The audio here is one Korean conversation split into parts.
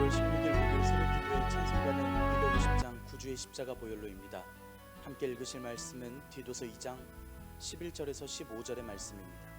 6월 16일 목요일 새벽기도회 찬송가는 250장 구주의 십자가 보혈로입니다. 함께 읽으실 말씀은 디도서 2장 11절에서 15절의 말씀입니다.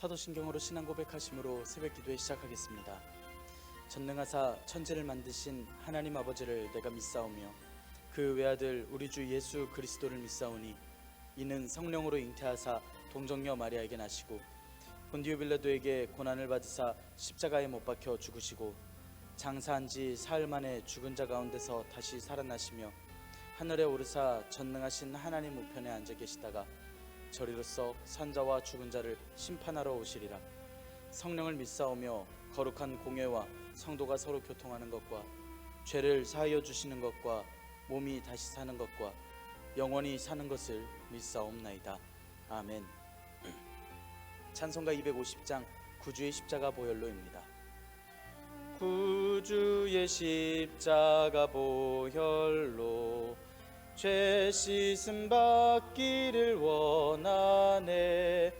사도신경으로 신앙 고백하심으로 새벽 기도회 시작하겠습니다. 전능하사 천지를 만드신 하나님 아버지를 내가 믿사오며 그 외아들 우리 주 예수 그리스도를 믿사오니 이는 성령으로 잉태하사 동정녀 마리아에게 나시고 본디오 빌라도에게 고난을 받으사 십자가에 못 박혀 죽으시고 장사한 지 사흘 만에 죽은 자 가운데서 다시 살아나시며 하늘에 오르사 전능하신 하나님 우편에 앉아 계시다가 저리로서 산자와 죽은 자를 심판하러 오시리라. 성령을 믿사오며 거룩한 공회와 성도가 서로 교통하는 것과 죄를 사하여 주시는 것과 몸이 다시 사는 것과 영원히 사는 것을 믿사옵나이다. 아멘. 찬송가 250장 구주의 십자가 보혈로입니다. 구주의 십자가 보혈로 죄 씻음 받기를 원하네.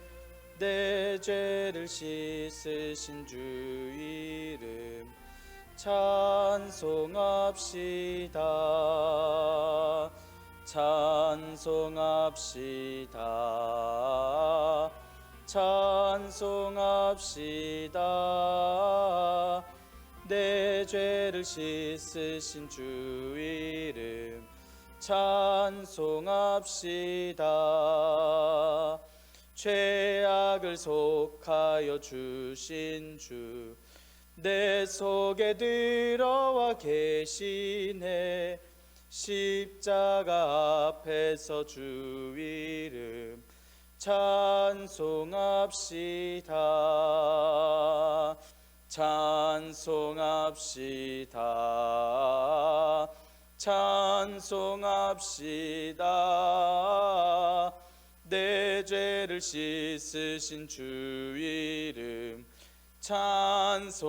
내 죄를 씻으신 주 이름 찬송합시다. 찬송합시다. 찬송합시다. 내 죄를 씻으신 주 이름 찬송합시다. 죄악을 속하여 주신 주 내 속에 들어와 계시네. 십자가 앞에서 주 이름 찬송합시다. 찬송합시다. 찬송합시다. 내 죄를 씻으신 주 이름 찬송합시다.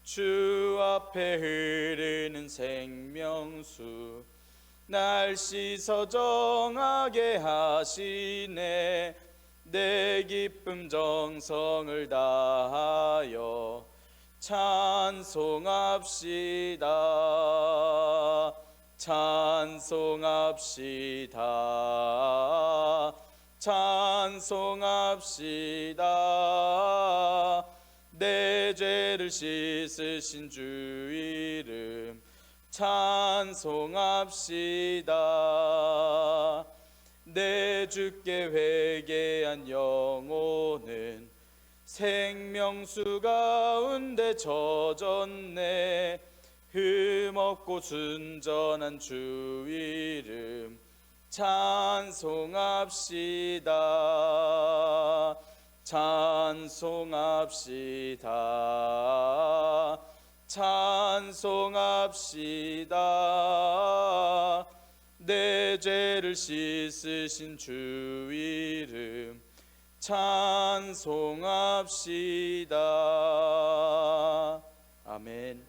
주 앞에 흐르는 생명수 날 씻어 정하게 하시네. 내 기쁨 정성을 다하여 찬송합시다. 찬송합시다. 찬송합시다. 내 죄를 씻으신 주 이름 찬송합시다. 내 주께 회개한 영혼은 생명수 가운데 젖었네. 흠없고 순전한 주 이름 찬송합시다. 찬송합시다. 찬송합시다. 내 죄를 씻으신 주 이름 찬송합시다. 아멘.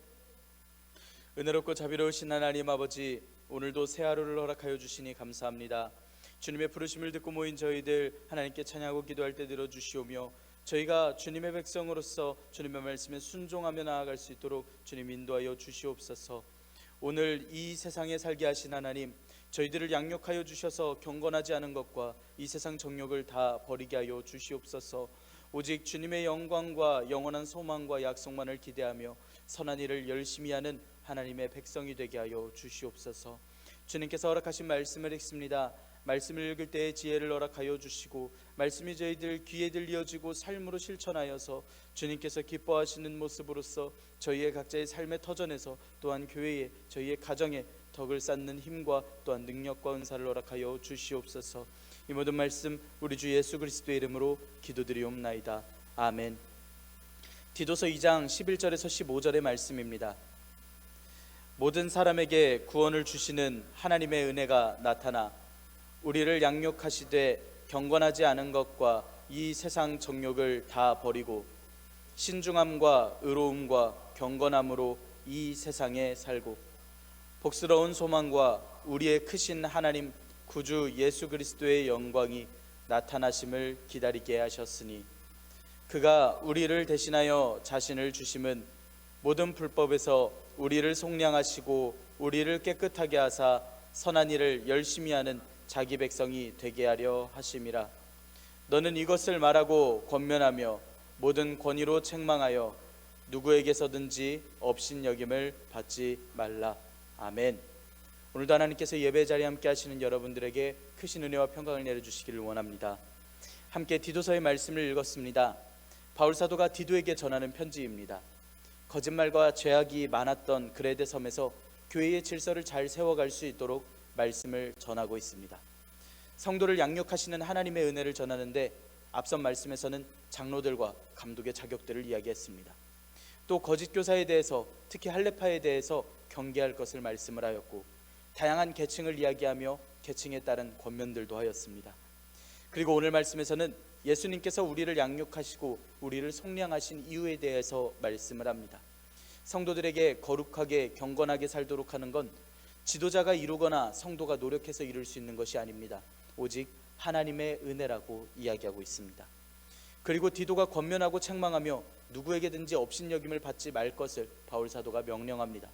은혜롭고 자비로우신 하나님 아버지, 오늘도 새 하루를 허락하여 주시니 감사합니다. 주님의 부르심을 듣고 모인 저희들 하나님께 찬양하고 기도할 때 들어주시오며, 저희가 주님의 백성으로서 주님의 말씀에 순종하며 나아갈 수 있도록 주님 인도하여 주시옵소서. 오늘 이 세상에 살게 하신 하나님, 저희들을 양육하여 주셔서 경건하지 않은 것과 이 세상 정욕을 다 버리게 하여 주시옵소서. 오직 주님의 영광과 영원한 소망과 약속만을 기대하며 선한 일을 열심히 하는 하나님의 백성이 되게 하여 주시옵소서. 주님께서 허락하신 말씀을 읽습니다. 말씀을 읽을 때의 지혜를 허락하여 주시고, 말씀이 저희들 귀에 들려지고 삶으로 실천하여서 주님께서 기뻐하시는 모습으로서 저희의 각자의 삶의 터전에서, 또한 교회에, 저희의 가정에 덕을 쌓는 힘과 또한 능력과 은사를 허락하여 주시옵소서. 이 모든 말씀 우리 주 예수 그리스도의 이름으로 기도드리옵나이다. 아멘. 디도서 2장 11절에서 15절의 말씀입니다. 모든 사람에게 구원을 주시는 하나님의 은혜가 나타나 우리를 양육하시되 경건하지 않은 것과 이 세상 정욕을 다 버리고 신중함과 의로움과 경건함으로 이 세상에 살고 복스러운 소망과 우리의 크신 하나님 구주 예수 그리스도의 영광이 나타나심을 기다리게 하셨으니, 그가 우리를 대신하여 자신을 주심은 모든 불법에서 우리를 속량하시고 우리를 깨끗하게 하사 선한 일을 열심히 하는 자기 백성이 되게 하려 하심이라. 너는 이것을 말하고 권면하며 모든 권위로 책망하여 누구에게서든지 업신여김을 받지 말라. 아멘. 오늘도 하나님께서 예배 자리에 함께 하시는 여러분들에게 크신 은혜와 평강을 내려주시기를 원합니다. 함께 디도서의 말씀을 읽었습니다. 바울 사도가 디도에게 전하는 편지입니다. 거짓말과 죄악이 많았던 그레데 섬에서 교회의 질서를 잘 세워갈 수 있도록 말씀을 전하고 있습니다. 성도를 양육하시는 하나님의 은혜를 전하는데, 앞선 말씀에서는 장로들과 감독의 자격들을 이야기했습니다. 또 거짓 교사에 대해서, 특히 할례파에 대해서 경계할 것을 말씀을 하였고, 다양한 계층을 이야기하며 계층에 따른 권면들도 하였습니다. 그리고 오늘 말씀에서는 예수님께서 우리를 양육하시고 우리를 속량하신 이유에 대해서 말씀을 합니다. 성도들에게 거룩하게 경건하게 살도록 하는 건 지도자가 이루거나 성도가 노력해서 이룰 수 있는 것이 아닙니다. 오직 하나님의 은혜라고 이야기하고 있습니다. 그리고 디도가 권면하고 책망하며 누구에게든지 업신여김을 받지 말 것을 바울 사도가 명령합니다.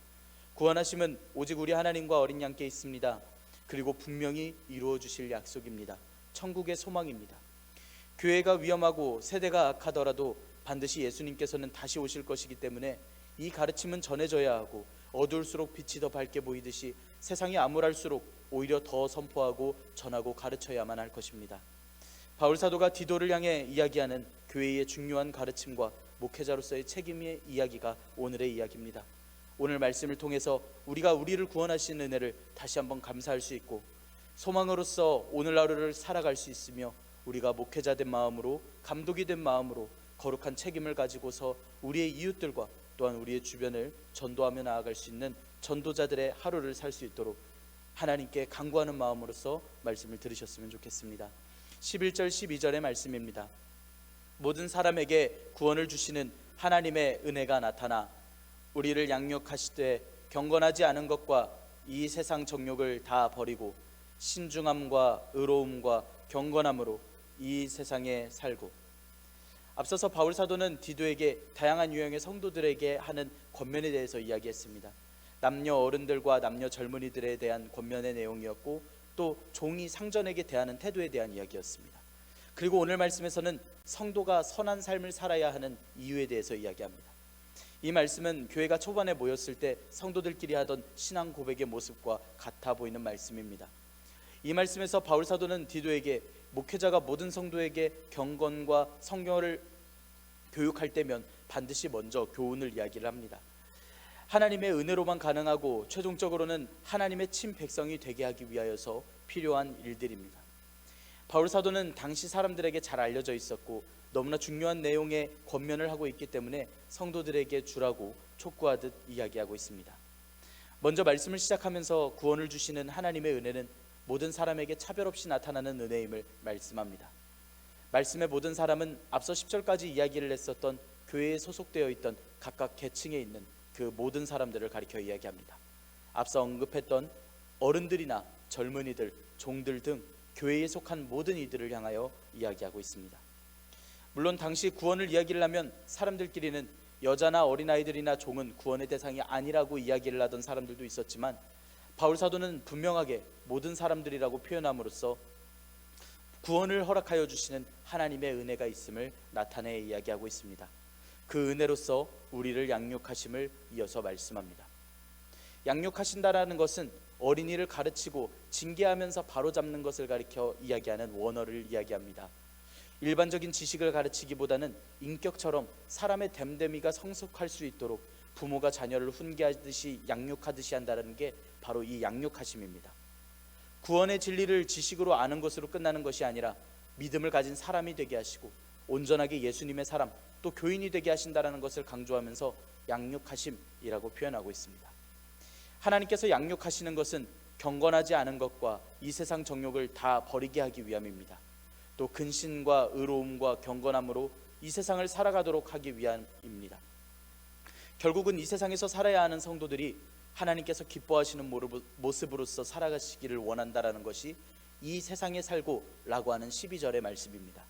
구원하심은 오직 우리 하나님과 어린 양께 있습니다. 그리고 분명히 이루어 주실 약속입니다. 천국의 소망입니다. 교회가 위험하고 세대가 악하더라도 반드시 예수님께서는 다시 오실 것이기 때문에 이 가르침은 전해져야 하고, 어두울수록 빛이 더 밝게 보이듯이 세상이 암울할수록 오히려 더 선포하고 전하고 가르쳐야만 할 것입니다. 바울 사도가 디도를 향해 이야기하는 교회의 중요한 가르침과 목회자로서의 책임의 이야기가 오늘의 이야기입니다. 오늘 말씀을 통해서 우리가 우리를 구원하신 은혜를 다시 한번 감사할 수 있고, 소망으로서 오늘 하루를 살아갈 수 있으며, 우리가 목회자 된 마음으로, 감독이 된 마음으로 거룩한 책임을 가지고서 우리의 이웃들과 또한 우리의 주변을 전도하며 나아갈 수 있는 전도자들의 하루를 살 수 있도록 하나님께 간구하는 마음으로서 말씀을 들으셨으면 좋겠습니다. 11절 12절의 말씀입니다. 모든 사람에게 구원을 주시는 하나님의 은혜가 나타나 우리를 양육하시되 경건하지 않은 것과 이 세상 정욕을 다 버리고 신중함과 의로움과 경건함으로 이 세상에 살고. 앞서서 바울 사도는 디도에게 다양한 유형의 성도들에게 하는 권면에 대해서 이야기했습니다. 남녀 어른들과 남녀 젊은이들에 대한 권면의 내용이었고, 또 종이 상전에게 대하는 태도에 대한 이야기였습니다. 그리고 오늘 말씀에서는 성도가 선한 삶을 살아야 하는 이유에 대해서 이야기합니다. 이 말씀은 교회가 초반에 모였을 때 성도들끼리 하던 신앙 고백의 모습과 같아 보이는 말씀입니다. 이 말씀에서 바울 사도는 디도에게 목회자가 모든 성도에게 경건과 성경을 교육할 때면 반드시 먼저 교훈을 이야기를 합니다. 하나님의 은혜로만 가능하고 최종적으로는 하나님의 친 백성이 되게 하기 위하여서 필요한 일들입니다. 바울 사도는 당시 사람들에게 잘 알려져 있었고 너무나 중요한 내용의 권면을 하고 있기 때문에 성도들에게 주라고 촉구하듯 이야기하고 있습니다. 먼저 말씀을 시작하면서 구원을 주시는 하나님의 은혜는 모든 사람에게 차별 없이 나타나는 은혜임을 말씀합니다. 말씀의 모든 사람은 앞서 10절까지 이야기를 했었던 교회에 소속되어 있던 각각 계층에 있는 그 모든 사람들을 가리켜 이야기합니다. 앞서 언급했던 어른들이나 젊은이들, 종들 등 교회에 속한 모든 이들을 향하여 이야기하고 있습니다. 물론 당시 구원을 이야기를 하면 사람들끼리는 여자나 어린아이들이나 종은 구원의 대상이 아니라고 이야기를 하던 사람들도 있었지만 바울 사도는 분명하게 모든 사람들이라고 표현함으로써 구원을 허락하여 주시는 하나님의 은혜가 있음을 나타내 이야기하고 있습니다. 그 은혜로서 우리를 양육하심을 이어서 말씀합니다. 양육하신다라는 것은 어린이를 가르치고 징계하면서 바로잡는 것을 가리켜 이야기하는 원어를 이야기합니다. 일반적인 지식을 가르치기보다는 인격처럼 사람의 됨됨이가 성숙할 수 있도록 부모가 자녀를 훈계하듯이 양육하듯이 한다는 게 바로 이 양육하심입니다. 구원의 진리를 지식으로 아는 것으로 끝나는 것이 아니라 믿음을 가진 사람이 되게 하시고 온전하게 예수님의 사람 또 교인이 되게 하신다라는 것을 강조하면서 양육하심이라고 표현하고 있습니다. 하나님께서 양육하시는 것은 경건하지 않은 것과 이 세상 정욕을 다 버리게 하기 위함입니다. 또 근신과 의로움과 경건함으로 이 세상을 살아가도록 하기 위함입니다. 결국은 이 세상에서 살아야 하는 성도들이 하나님께서 기뻐하시는 모습으로서 살아가시기를 원한다라는 것이 이 세상에 살고 라고 하는 12절의 말씀입니다.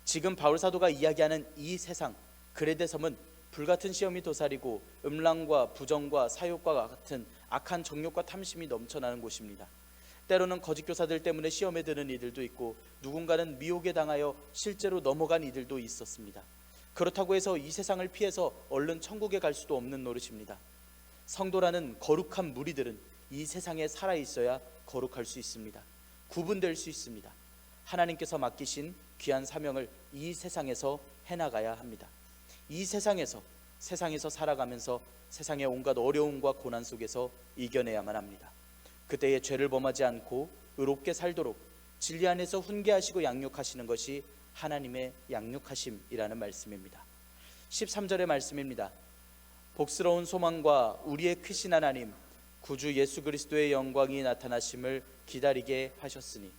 지금 바울 사도가 이야기하는 이 세상 그레데 섬은 불같은 시험이 도사리고 음란과 부정과 사욕과 같은 악한 정욕과 탐심이 넘쳐나는 곳입니다. 때로는 거짓 교사들 때문에 시험에 드는 이들도 있고 누군가는 미혹에 당하여 실제로 넘어간 이들도 있었습니다. 그렇다고 해서 이 세상을 피해서 얼른 천국에 갈 수도 없는 노릇입니다. 성도라는 거룩한 무리들은 이 세상에 살아있어야 거룩할 수 있습니다. 구분될 수 있습니다. 하나님께서 맡기신 귀한 사명을 이 세상에서 해나가야 합니다. 이 세상에서 살아가면서 세상의 온갖 어려움과 고난 속에서 이겨내야만 합니다. 그때의 죄를 범하지 않고 의롭게 살도록 진리 안에서 훈계하시고 양육하시는 것이 하나님의 양육하심이라는 말씀입니다. 13절의 말씀입니다. 복스러운 소망과 우리의 크신 하나님 구주 예수 그리스도의 영광이 나타나심을 기다리게 하셨으니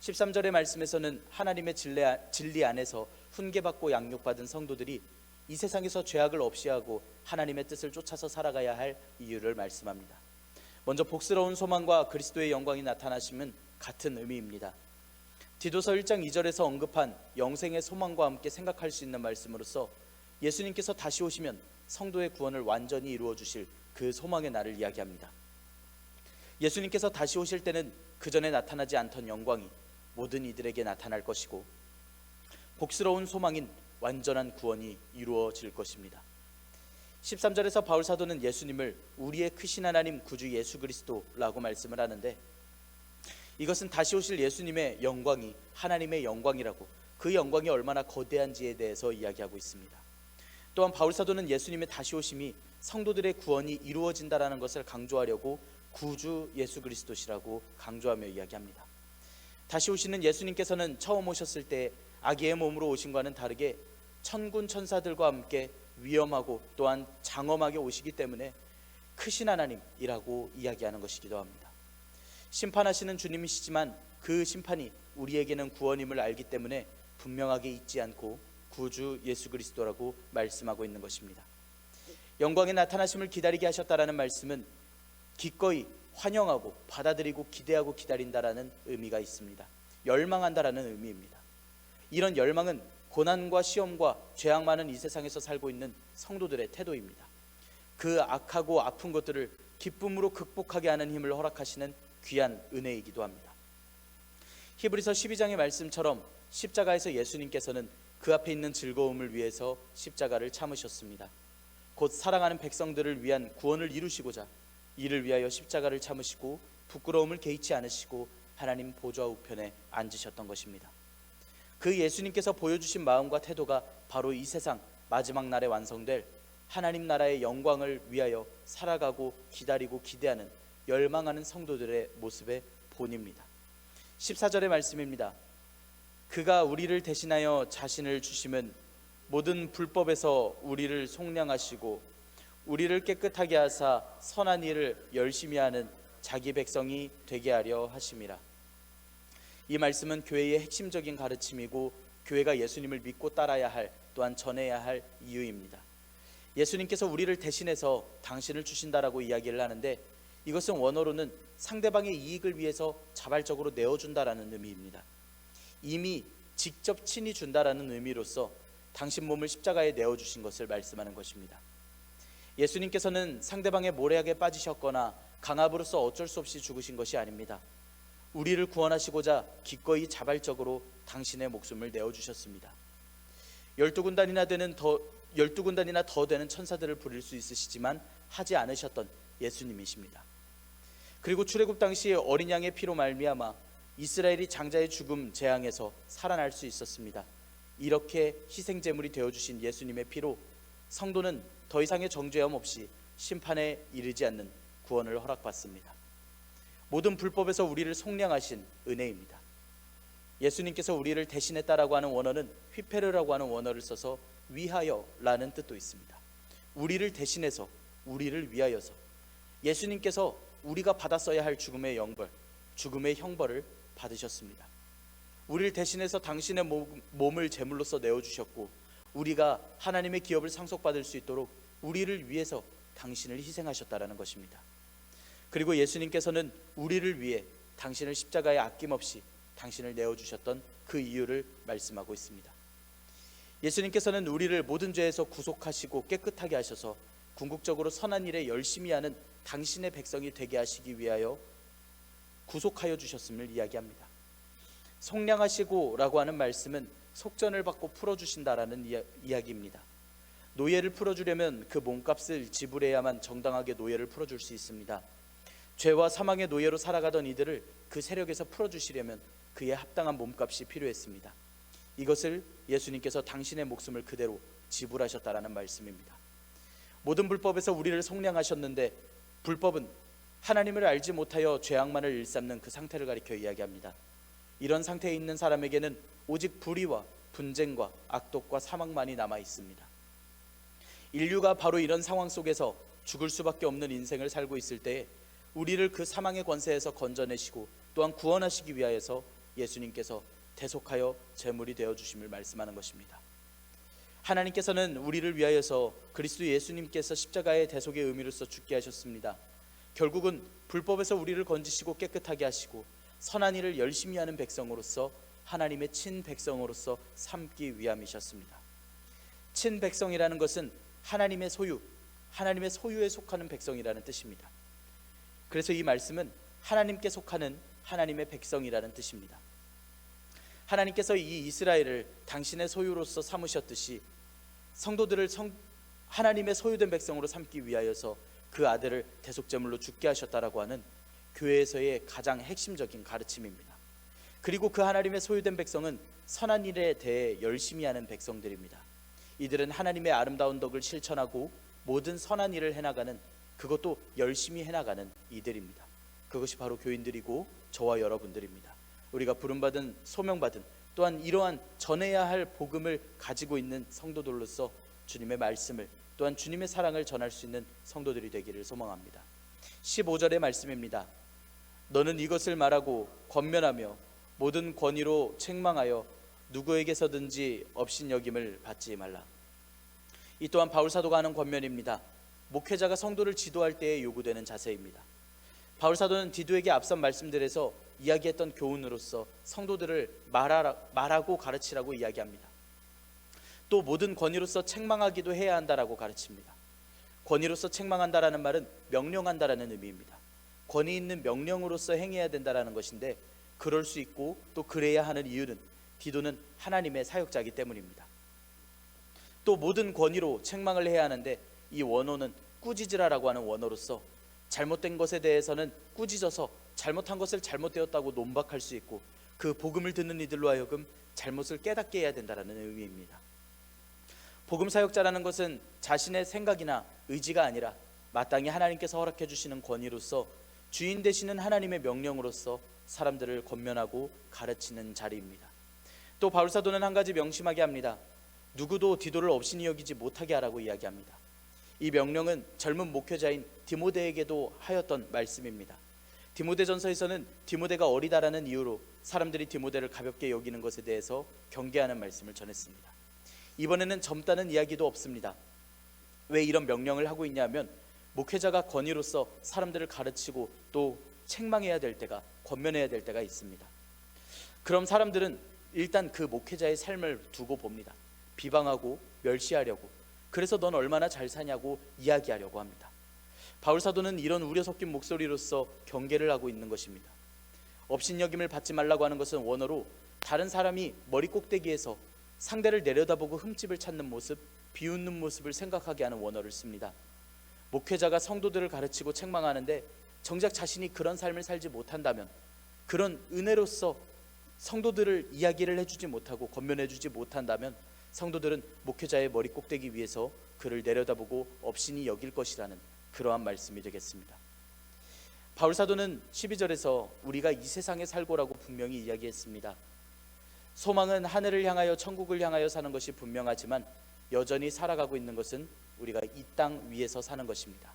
13절의 말씀에서는 하나님의 진리 안에서 훈계받고 양육받은 성도들이 이 세상에서 죄악을 없이 하고 하나님의 뜻을 쫓아서 살아가야 할 이유를 말씀합니다. 먼저 복스러운 소망과 그리스도의 영광이 나타나심은 같은 의미입니다. 디도서 1장 2절에서 언급한 영생의 소망과 함께 생각할 수 있는 말씀으로써 예수님께서 다시 오시면 성도의 구원을 완전히 이루어 주실 그 소망의 날을 이야기합니다. 예수님께서 다시 오실 때는 그 전에 나타나지 않던 영광이 모든 이들에게 나타날 것이고 복스러운 소망인 완전한 구원이 이루어질 것입니다. 13절에서 바울 사도는 예수님을 우리의 크신 하나님 구주 예수 그리스도라고 말씀을 하는데 이것은 다시 오실 예수님의 영광이 하나님의 영광이라고 그 영광이 얼마나 거대한지에 대해서 이야기하고 있습니다. 또한 바울 사도는 예수님의 다시 오심이 성도들의 구원이 이루어진다라는 것을 강조하려고 구주 예수 그리스도시라고 강조하며 이야기합니다. 다시 오시는 예수님께서는 처음 오셨을 때 아기의 몸으로 오신과는 다르게 천군 천사들과 함께 위엄하고 또한 장엄하게 오시기 때문에 크신 하나님이라고 이야기하는 것이기도 합니다. 심판하시는 주님이시지만 그 심판이 우리에게는 구원임을 알기 때문에 분명하게 잊지 않고 구주 예수 그리스도라고 말씀하고 있는 것입니다. 영광의 나타나심을 기다리게 하셨다라는 말씀은 기꺼이 환영하고 받아들이고 기대하고 기다린다라는 의미가 있습니다. 열망한다라는 의미입니다. 이런 열망은 고난과 시험과 죄악 많은 이 세상에서 살고 있는 성도들의 태도입니다. 그 악하고 아픈 것들을 기쁨으로 극복하게 하는 힘을 허락하시는 귀한 은혜이기도 합니다. 히브리서 12장의 말씀처럼 십자가에서 예수님께서는 그 앞에 있는 즐거움을 위해서 십자가를 참으셨습니다. 곧 사랑하는 백성들을 위한 구원을 이루시고자 이를 위하여 십자가를 참으시고 부끄러움을 개의치 않으시고 하나님 보좌 우편에 앉으셨던 것입니다. 그 예수님께서 보여주신 마음과 태도가 바로 이 세상 마지막 날에 완성될 하나님 나라의 영광을 위하여 살아가고 기다리고 기대하는 열망하는 성도들의 모습의 본입니다. 14절의 말씀입니다. 그가 우리를 대신하여 자신을 주심은 모든 불법에서 우리를 속량하시고 우리를 깨끗하게 하사 선한 일을 열심히 하는 자기 백성이 되게 하려 하심이라. 이 말씀은 교회의 핵심적인 가르침이고 교회가 예수님을 믿고 따라야 할, 또한 전해야 할 이유입니다. 예수님께서 우리를 대신해서 당신을 주신다라고 이야기를 하는데, 이것은 원어로는 상대방의 이익을 위해서 자발적으로 내어준다라는 의미입니다. 이미 직접 친히 준다라는 의미로서 당신 몸을 십자가에 내어주신 것을 말씀하는 것입니다. 예수님께서는 상대방의 모략에 빠지셨거나 강압으로서 어쩔 수 없이 죽으신 것이 아닙니다. 우리를 구원하시고자 기꺼이 자발적으로 당신의 목숨을 내어주셨습니다. 12군단이나 더 되는 천사들을 부릴 수 있으시지만 하지 않으셨던 예수님이십니다. 그리고 출애굽 당시 어린 양의 피로 말미암아 이스라엘이 장자의 죽음 재앙에서 살아날 수 있었습니다. 이렇게 희생제물이 되어주신 예수님의 피로 성도는 더 이상의 정죄함 없이 심판에 이르지 않는 구원을 허락받습니다. 모든 불법에서 우리를 속량하신 은혜입니다. 예수님께서 우리를 대신했다라고 하는 원어는 휘페르라고 하는 원어를 써서 위하여라는 뜻도 있습니다. 우리를 대신해서, 우리를 위하여서 예수님께서 우리가 받았어야 할 죽음의 영벌, 죽음의 형벌을 받으셨습니다. 우리를 대신해서 당신의 몸을 제물로서 내어주셨고, 우리가 하나님의 기업을 상속받을 수 있도록 우리를 위해서 당신을 희생하셨다라는 것입니다. 그리고 예수님께서는 우리를 위해 당신을 십자가에 아낌없이 당신을 내어주셨던 그 이유를 말씀하고 있습니다. 예수님께서는 우리를 모든 죄에서 구속하시고 깨끗하게 하셔서 궁극적으로 선한 일에 열심히 하는 당신의 백성이 되게 하시기 위하여 구속하여 주셨음을 이야기합니다. 속량하시고 라고 하는 말씀은 속전을 받고 풀어주신다라는 이야기입니다. 노예를 풀어주려면 그 몸값을 지불해야만 정당하게 노예를 풀어줄 수 있습니다. 죄와 사망의 노예로 살아가던 이들을 그 세력에서 풀어주시려면 그에 합당한 몸값이 필요했습니다. 이것을 예수님께서 당신의 목숨을 그대로 지불하셨다라는 말씀입니다. 모든 불법에서 우리를 속량하셨는데, 불법은 하나님을 알지 못하여 죄악만을 일삼는 그 상태를 가리켜 이야기합니다. 이런 상태에 있는 사람에게는 오직 불의와 분쟁과 악독과 사망만이 남아 있습니다. 인류가 바로 이런 상황 속에서 죽을 수밖에 없는 인생을 살고 있을 때에 우리를 그 사망의 권세에서 건져내시고 또한 구원하시기 위하여서 예수님께서 대속하여 제물이 되어주심을 말씀하는 것입니다. 하나님께서는 우리를 위하여서 그리스도 예수님께서 십자가의 대속의 의미로서 죽게 하셨습니다. 결국은 불법에서 우리를 건지시고 깨끗하게 하시고 선한 일을 열심히 하는 백성으로서, 하나님의 친백성으로서 삼기 위함이셨습니다. 친백성이라는 것은 하나님의 소유, 하나님의 소유에 속하는 백성이라는 뜻입니다. 그래서 이 말씀은 하나님께 속하는 하나님의 백성이라는 뜻입니다. 하나님께서 이 이스라엘을 당신의 소유로서 삼으셨듯이 성도들을 하나님의 소유된 백성으로 삼기 위하여서 그 아들을 대속제물로 죽게 하셨다라고 하는 교회에서의 가장 핵심적인 가르침입니다. 그리고 그 하나님의 소유된 백성은 선한 일에 대해 열심히 하는 백성들입니다. 이들은 하나님의 아름다운 덕을 실천하고 모든 선한 일을 해나가는, 그것도 열심히 해나가는 이들입니다. 그것이 바로 교인들이고 저와 여러분들입니다. 우리가 부름받은, 소명받은, 또한 이러한 전해야 할 복음을 가지고 있는 성도들로서 주님의 말씀을, 또한 주님의 사랑을 전할 수 있는 성도들이 되기를 소망합니다. 15절의 말씀입니다. 너는 이것을 말하고 권면하며 모든 권위로 책망하여 누구에게서든지 업신여김을 받지 말라. 이 또한 바울 사도가 하는 권면입니다. 목회자가 성도를 지도할 때에 요구되는 자세입니다. 바울 사도는 디도에게 앞선 말씀들에서 이야기했던 교훈으로서 성도들을 말하고 가르치라고 이야기합니다. 또 모든 권위로서 책망하기도 해야 한다라고 가르칩니다. 권위로서 책망한다라는 말은 명령한다라는 의미입니다. 권위 있는 명령으로서 행해야 된다라는 것인데, 그럴 수 있고 또 그래야 하는 이유는 디도는 하나님의 사역자이기 때문입니다. 또 모든 권위로 책망을 해야 하는데, 이 원어는 꾸짖으라라고 하는 원어로서 잘못된 것에 대해서는 꾸짖어서 잘못한 것을 잘못되었다고 논박할 수 있고, 그 복음을 듣는 이들로 하여금 잘못을 깨닫게 해야 된다는 의미입니다. 복음 사역자라는 것은 자신의 생각이나 의지가 아니라 마땅히 하나님께서 허락해 주시는 권위로서 주인 되시는 하나님의 명령으로서 사람들을 권면하고 가르치는 자리입니다. 또 바울 사도는 한 가지 명심하게 합니다. 누구도 디도를 업신이 여기지 못하게 하라고 이야기합니다. 이 명령은 젊은 목회자인 디모데에게도 하였던 말씀입니다. 디모데전서에서는 디모데가 어리다라는 이유로 사람들이 디모데를 가볍게 여기는 것에 대해서 경계하는 말씀을 전했습니다. 이번에는 젊다는 이야기도 없습니다. 왜 이런 명령을 하고 있냐면, 목회자가 권위로서 사람들을 가르치고 또 책망해야 될 때가, 권면해야 될 때가 있습니다. 그럼 사람들은 일단 그 목회자의 삶을 두고 봅니다. 비방하고 멸시하려고, 그래서 넌 얼마나 잘 사냐고 이야기하려고 합니다. 바울 사도는 이런 우려 섞인 목소리로서 경계를 하고 있는 것입니다. 업신여김을 받지 말라고 하는 것은 원어로 다른 사람이 머리 꼭대기에서 상대를 내려다보고 흠집을 찾는 모습, 비웃는 모습을 생각하게 하는 원어를 씁니다. 목회자가 성도들을 가르치고 책망하는데 정작 자신이 그런 삶을 살지 못한다면, 그런 은혜로서 성도들을 이야기를 해주지 못하고 권면해주지 못한다면, 성도들은 목회자의 머리 꼭대기 위에서 그를 내려다보고 업신이 여길 것이라는 그러한 말씀이 되겠습니다. 바울 사도는 12절에서 우리가 이 세상에 살고라고 분명히 이야기했습니다. 소망은 하늘을 향하여 천국을 향하여 사는 것이 분명하지만 여전히 살아가고 있는 것은 우리가 이 땅 위에서 사는 것입니다.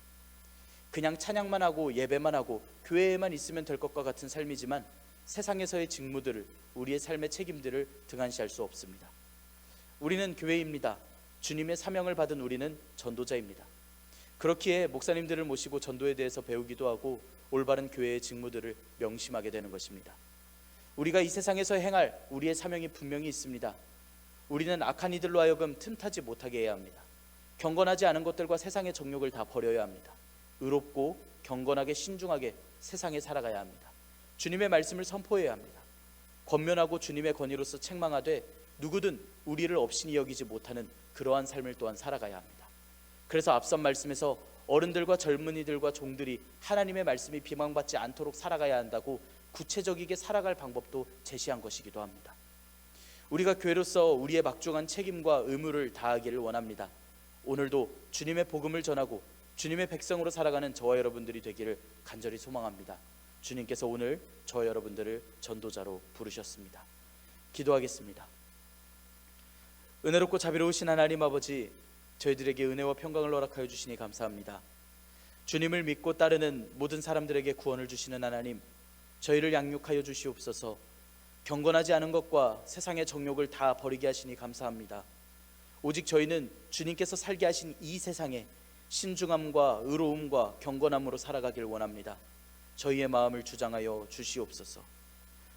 그냥 찬양만 하고 예배만 하고 교회에만 있으면 될 것과 같은 삶이지만 세상에서의 직무들을, 우리의 삶의 책임들을 등한시할 수 없습니다. 우리는 교회입니다. 주님의 사명을 받은 우리는 전도자입니다. 그렇기에 목사님들을 모시고 전도에 대해서 배우기도 하고 올바른 교회의 직무들을 명심하게 되는 것입니다. 우리가 이 세상에서 행할 우리의 사명이 분명히 있습니다. 우리는 악한 이들로 하여금 틈타지 못하게 해야 합니다. 경건하지 않은 것들과 세상의 정욕을 다 버려야 합니다. 의롭고 경건하게 신중하게 세상에 살아가야 합니다. 주님의 말씀을 선포해야 합니다. 권면하고 주님의 권위로서 책망하되 누구든 우리를 업신이 여기지 못하는 그러한 삶을 또한 살아가야 합니다. 그래서 앞선 말씀에서 어른들과 젊은이들과 종들이 하나님의 말씀이 비방받지 않도록 살아가야 한다고 구체적이게 살아갈 방법도 제시한 것이기도 합니다. 우리가 교회로서 우리의 막중한 책임과 의무를 다하기를 원합니다. 오늘도 주님의 복음을 전하고 주님의 백성으로 살아가는 저와 여러분들이 되기를 간절히 소망합니다. 주님께서 오늘 저와 여러분들을 전도자로 부르셨습니다. 기도하겠습니다. 은혜롭고 자비로우신 하나님 아버지, 저희들에게 은혜와 평강을 허락하여 주시니 감사합니다. 주님을 믿고 따르는 모든 사람들에게 구원을 주시는 하나님, 저희를 양육하여 주시옵소서. 경건하지 않은 것과 세상의 정욕을 다 버리게 하시니 감사합니다. 오직 저희는 주님께서 살게 하신 이 세상에 신중함과 의로움과 경건함으로 살아가길 원합니다. 저희의 마음을 주장하여 주시옵소서.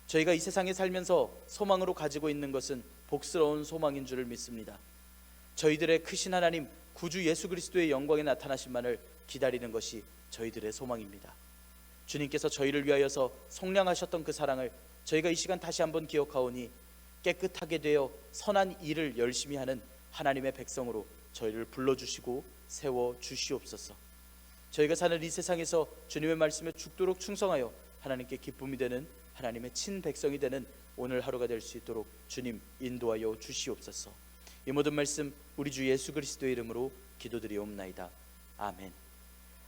저희가 이 세상에 살면서 소망으로 가지고 있는 것은 복스러운 소망인 줄을 믿습니다. 저희들의 크신 하나님 구주 예수 그리스도의 영광에 나타나심만을 기다리는 것이 저희들의 소망입니다. 주님께서 저희를 위하여서 속량하셨던 그 사랑을 저희가 이 시간 다시 한번 기억하오니 깨끗하게 되어 선한 일을 열심히 하는 하나님의 백성으로 저희를 불러주시고 세워주시옵소서. 저희가 사는 이 세상에서 주님의 말씀에 죽도록 충성하여 하나님께 기쁨이 되는 하나님의 친백성이 되는 오늘 하루가 될 수 있도록 주님 인도하여 주시옵소서. 이 모든 말씀 우리 주 예수 그리스도의 이름으로 기도드리옵나이다. 아멘.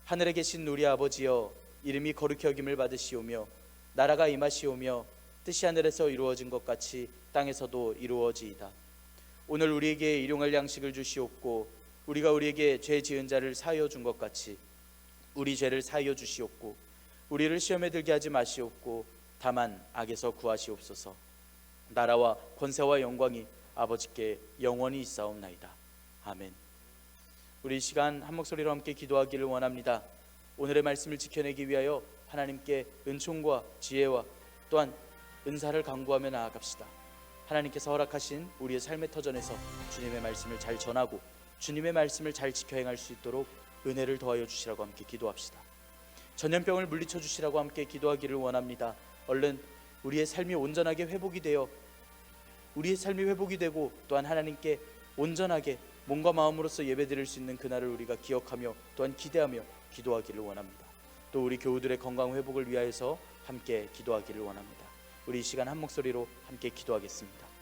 하늘에 계신 우리 아버지여, 이름이 거룩히 여김을 받으시오며 나라가 임하시오며 뜻이 하늘에서 이루어진 것 같이 땅에서도 이루어지이다. 오늘 우리에게 일용할 양식을 주시옵고 우리가 우리에게 죄 지은 자를 사하여 준 것 같이 우리 죄를 사하여 주시옵고 우리를 시험에 들게 하지 마시옵고 다만 악에서 구하시옵소서. 나라와 권세와 영광이 아버지께 영원히 있사옵나이다. 아멘. 우리 이 시간 한 목소리로 함께 기도하기를 원합니다. 오늘의 말씀을 지켜내기 위하여 하나님께 은총과 지혜와 또한 은사를 간구하며 나아갑시다. 하나님께서 허락하신 우리의 삶의 터전에서 주님의 말씀을 잘 전하고 주님의 말씀을 잘 지켜 행할 수 있도록 은혜를 더하여 주시라고 함께 기도합시다. 전염병을 물리쳐 주시라고 함께 기도하기를 원합니다. 얼른 우리의 삶이 온전하게 회복이 되어 우리의 삶이 회복이 되고 또한 하나님께 온전하게 몸과 마음으로서 예배드릴 수 있는 그날을 우리가 기억하며 또한 기대하며 기도하기를 원합니다. 또 우리 교우들의 건강 회복을 위하여서 함께 기도하기를 원합니다. 우리 이 시간 한 목소리로 함께 기도하겠습니다.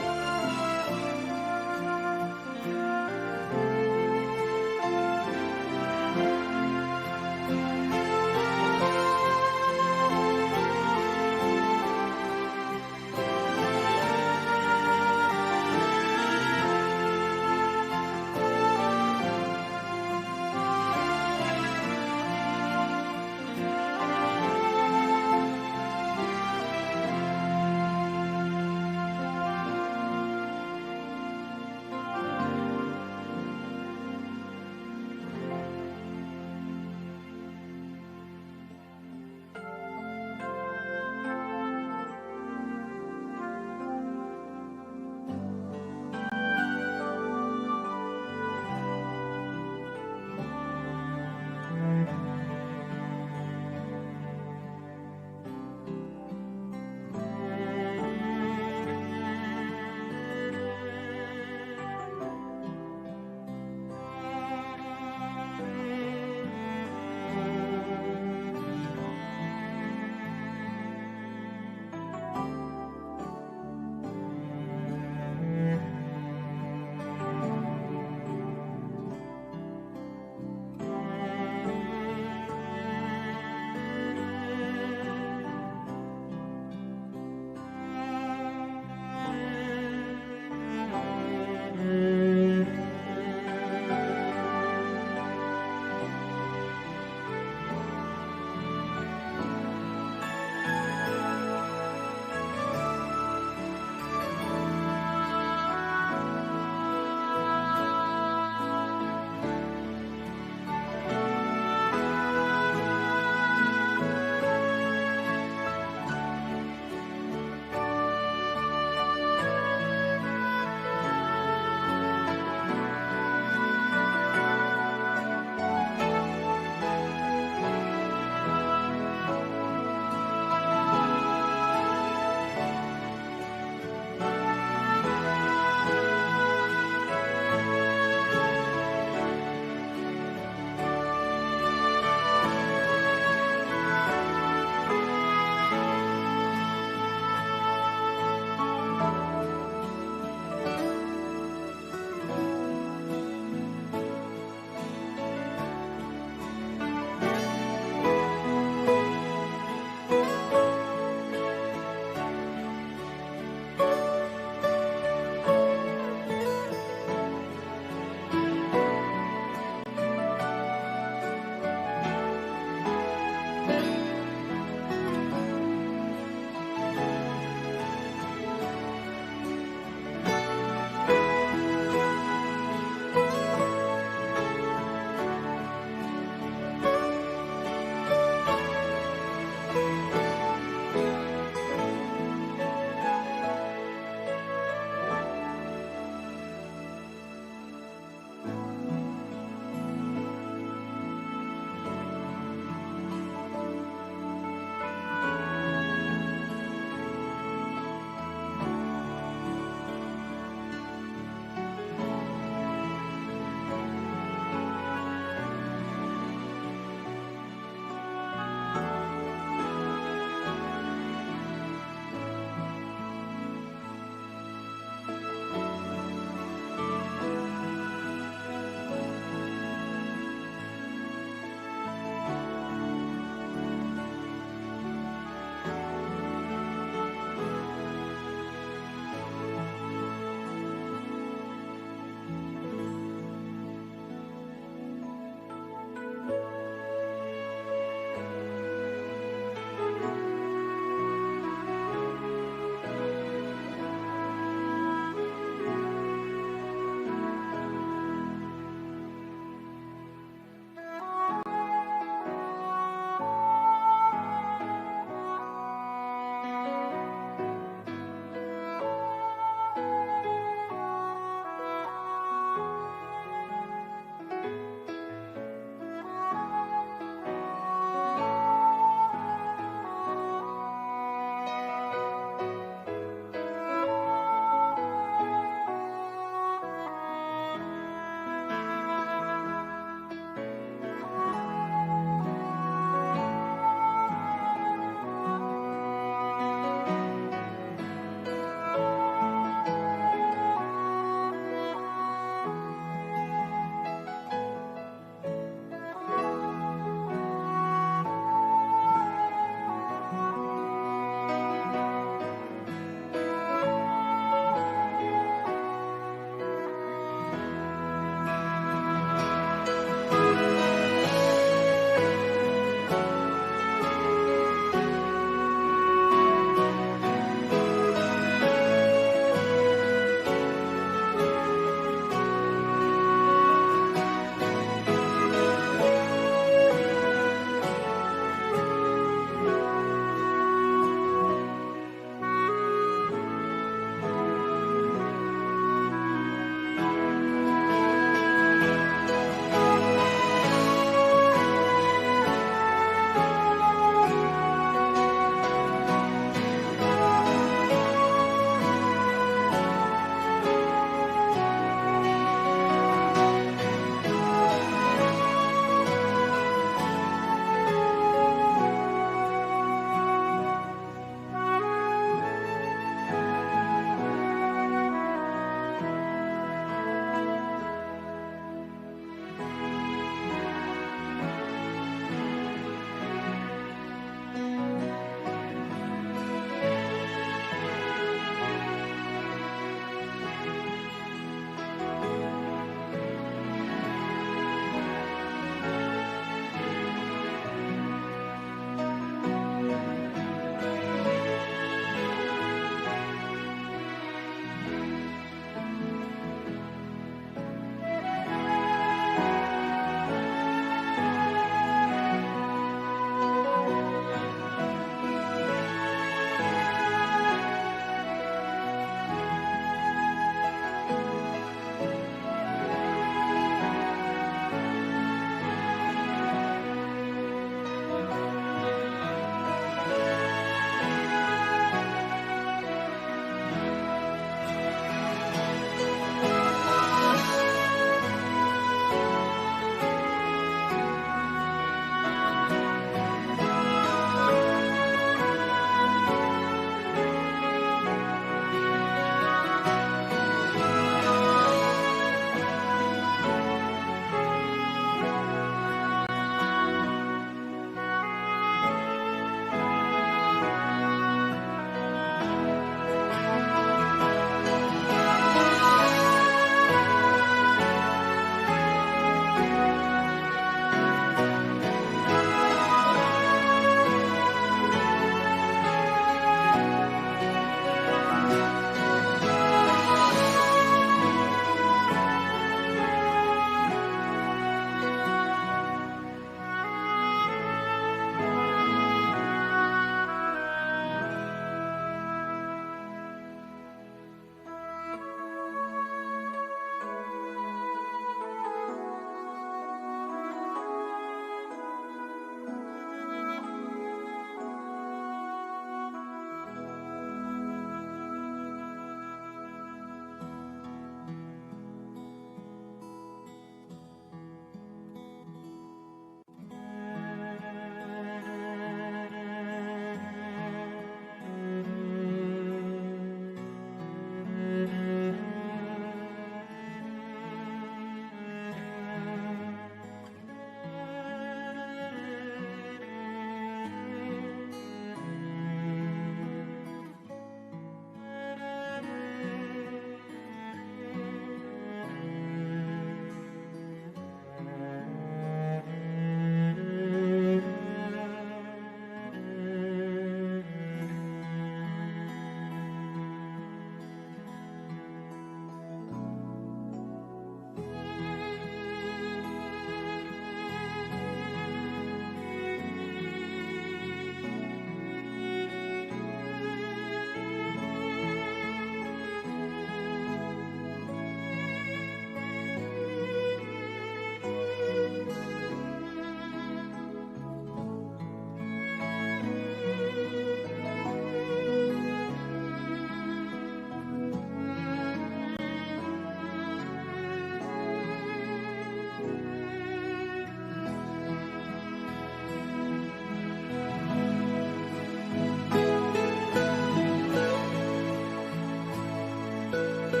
아멘.